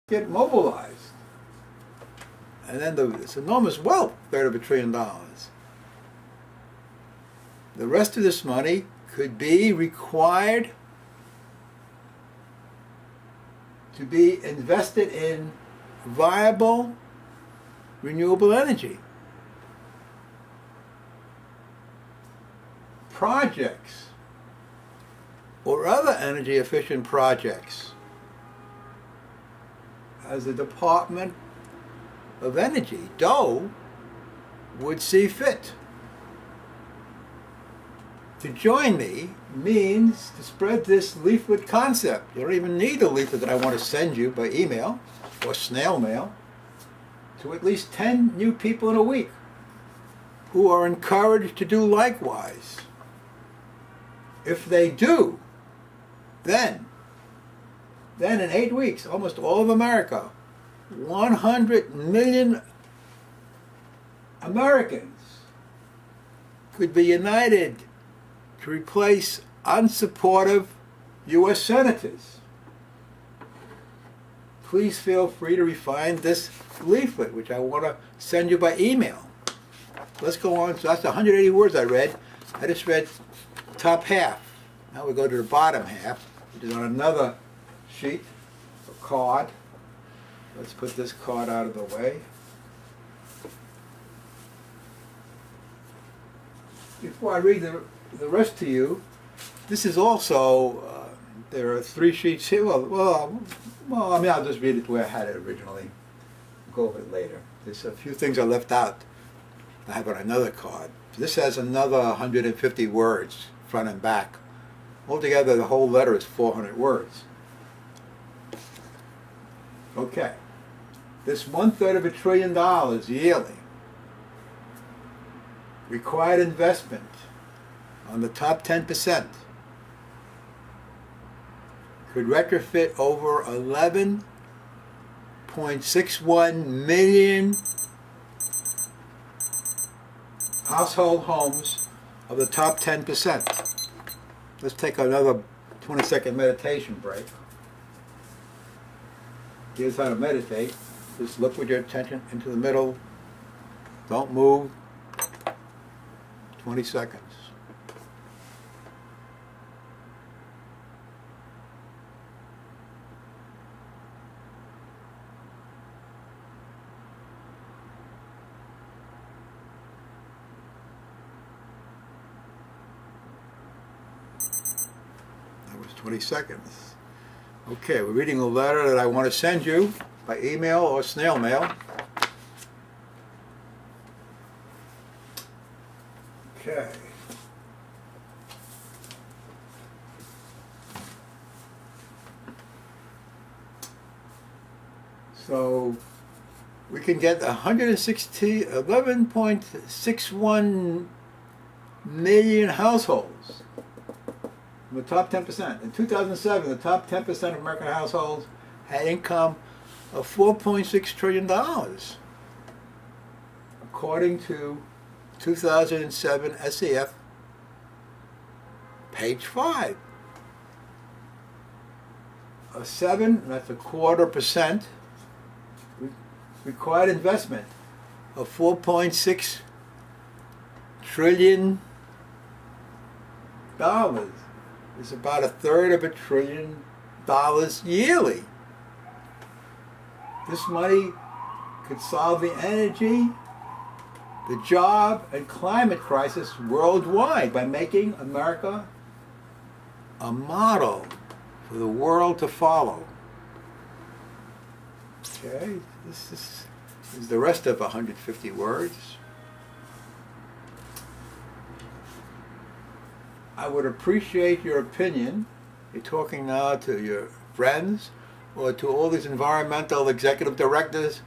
get mobilized. And then this enormous wealth, $1/3 trillion. The rest of this money could be required to be invested in viable renewable energy projects or other energy efficient projects as the Department of Energy, DOE, would see fit. To join me means to spread this leaflet concept. You don't even need a leaflet that I want to send you by email or snail mail to at least 10 new people in a week who are encouraged to do likewise. If they do, then in 8 weeks, almost all of America, 100 million Americans could be united to replace unsupportive U.S. senators. Please feel free to refine this leaflet, which I want to send you by email. Let's go on. So that's 180 words I read. I just read top half. Now we go to the bottom half, which is on another sheet, a card. Let's put this card out of the way. Before I read the rest to you, this is also, there are 3 sheets here. Well, I mean, I'll just read it the way I had it originally. Go over it later. There's a few things I left out. I have on another card. This has another 150 words, front and back. Altogether, the whole letter is 400 words. Okay. This $1/3 trillion yearly required investment on the top 10% could retrofit over 11.61 million household homes of the top 10%. Let's take another 20-second meditation break. Here's how to meditate. Just look with your attention into the middle. Don't move. 20 seconds. That was 20 seconds. Okay, we're reading a letter that I want to send you by email or snail mail. Okay. So we can get 11.61 million households from the top 10%. In 2007, the top 10% of American households had income of $4.6 trillion, according to 2007 SEF, page 5. A 7, that's 1/4%, required investment of $4.6 trillion is about $1/3 trillion yearly. This money could solve the energy, the job, and climate crisis worldwide by making America a model for the world to follow. Okay, this is the rest of 150 words. I would appreciate your opinion. You're talking now to your friends or to all these environmental executive directors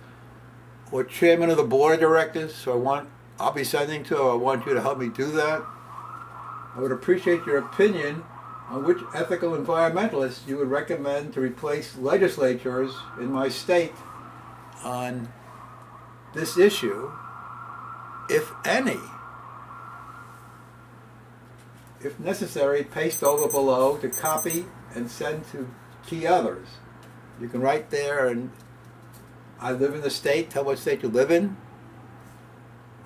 or chairman of the board of directors, so I'll be sending to, I want you to help me do that. I would appreciate your opinion on which ethical environmentalists you would recommend to replace legislatures in my state on this issue, if any. If necessary, paste over below to copy and send to key others. You can write there and I live in the state, tell what state you live in,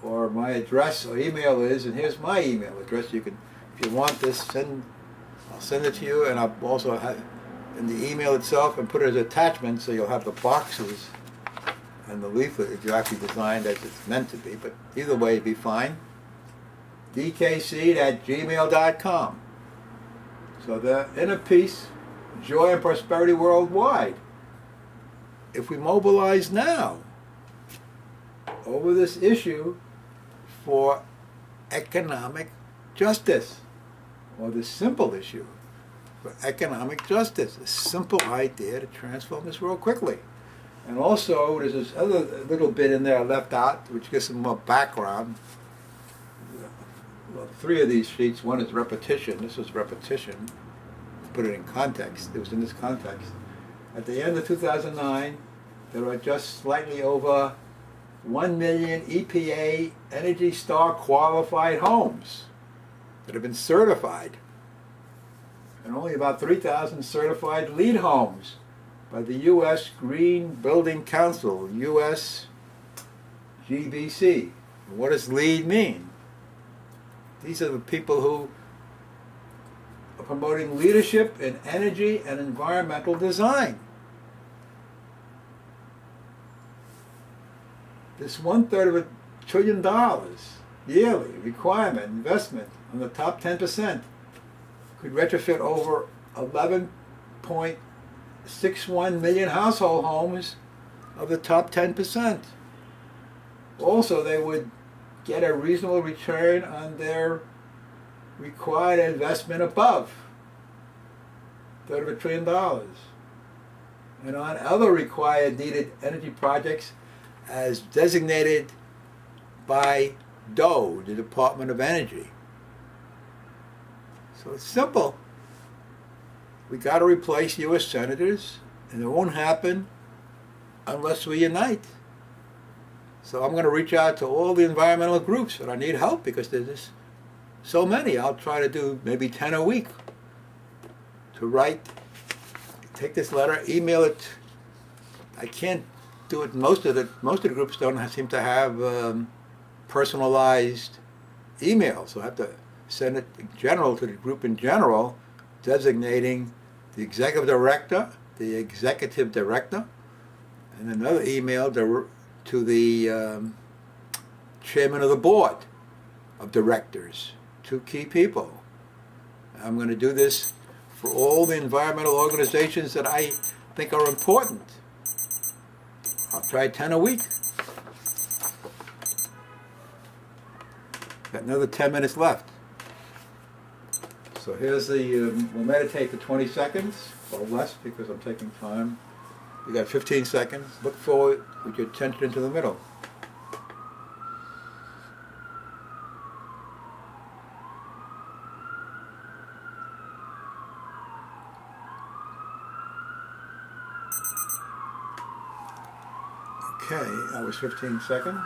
or my address or email is, and here's my email address. You can, if you want this, I'll send it to you, and I'll also have in the email itself and put it as an attachment, so you'll have the boxes and the leaflet exactly designed as it's meant to be. But either way, it'd be fine. dkseed@gmail.com. So the inner peace, joy, and prosperity worldwide. If we mobilize now over this issue for economic justice, or this simple issue for economic justice, a simple idea to transform this world quickly. And also, there's this other little bit in there I left out, which gives some more background. Well, 3 of these sheets, one is repetition. This is repetition. To put it in context, it was in this context. At the end of 2009, there were just slightly over 1 million EPA Energy Star qualified homes that have been certified, and only about 3,000 certified LEED homes by the U.S. Green Building Council, U.S. GBC. What does LEED mean? These are the people who are promoting leadership in energy and environmental design. This $1/3 trillion yearly requirement investment on the top 10% could retrofit over 11.61 million household homes of the top 10%. Also, they would get a reasonable return on their required investment above $1/3 trillion, and on other required needed energy projects as designated by DOE, the Department of Energy. So it's simple. We got to replace U.S. senators, and it won't happen unless we unite. So I'm going to reach out to all the environmental groups that I need help, because there's just so many. I'll try to do maybe 10 a week to write, take this letter, email it. I can't do it. Most of the groups don't seem to have personalized emails, so I have to send it in general to the group in general, designating the executive director, and another email to the chairman of the board of directors, 2 key people. I'm going to do this for all the environmental organizations that I think are important. I'll try 10 a week. Got another 10 minutes left. So here's the, we'll meditate for 20 seconds, or less because I'm taking time. You got 15 seconds. Look forward with your attention into the middle. Okay, that was 15 seconds.